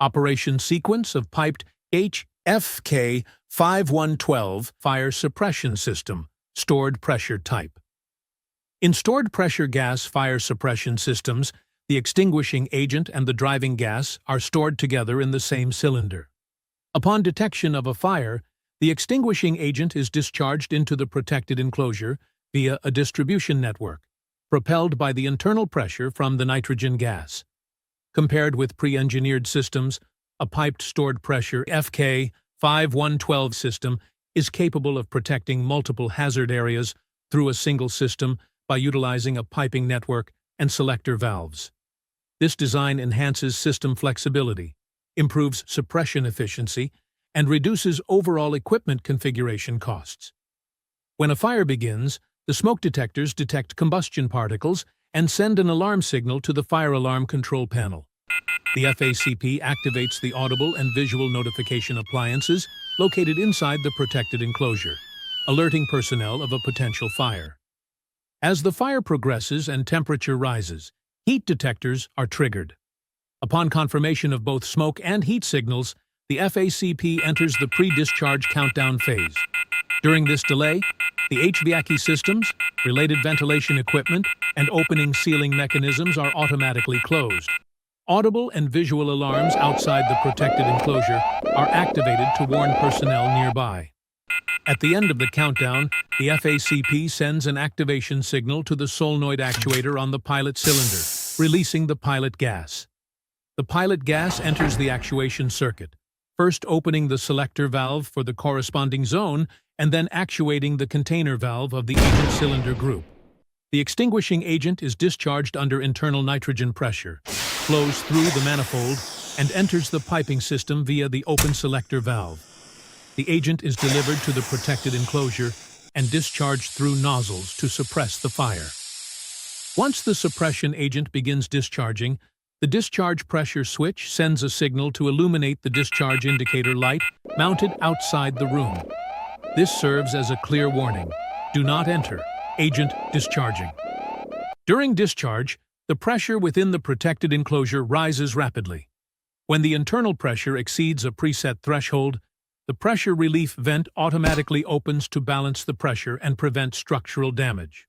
Operation sequence of piped FK-5-1-12 fire suppression system, stored pressure type. In stored pressure gas fire suppression systems, the extinguishing agent and the driving gas are stored together in the same cylinder. Upon detection of a fire, the extinguishing agent is discharged into the protected enclosure via a distribution network, propelled by the internal pressure from the nitrogen gas. Compared with pre-engineered systems, a piped stored pressure FK-5-1-12 system is capable of protecting multiple hazard areas through a single system by utilizing a piping network and selector valves. This design enhances system flexibility, improves suppression efficiency, and reduces overall equipment configuration costs. When a fire begins, the smoke detectors detect combustion particles and send an alarm signal to the fire alarm control panel. The FACP activates the audible and visual notification appliances located inside the protected enclosure, alerting personnel of a potential fire. As the fire progresses and temperature rises, heat detectors are triggered. Upon confirmation of both smoke and heat signals, the FACP enters the pre-discharge countdown phase. During this delay, the HVAC systems, related ventilation equipment, and opening sealing mechanisms are automatically closed. Audible and visual alarms outside the protected enclosure are activated to warn personnel nearby. At the end of the countdown, the FACP sends an activation signal to the solenoid actuator on the pilot cylinder, releasing the pilot gas. The pilot gas enters the actuation circuit, first opening the selector valve for the corresponding zone and then actuating the container valve of the agent cylinder group. The extinguishing agent is discharged under internal nitrogen pressure, flows through the manifold, and enters the piping system via the open selector valve. The agent is delivered to the protected enclosure and discharged through nozzles to suppress the fire. Once the suppression agent begins discharging, the discharge pressure switch sends a signal to illuminate the discharge indicator light mounted outside the room. This serves as a clear warning: do not enter, agent discharging. During discharge, the pressure within the protected enclosure rises rapidly. When the internal pressure exceeds a preset threshold, the pressure relief vent automatically opens to balance the pressure and prevent structural damage.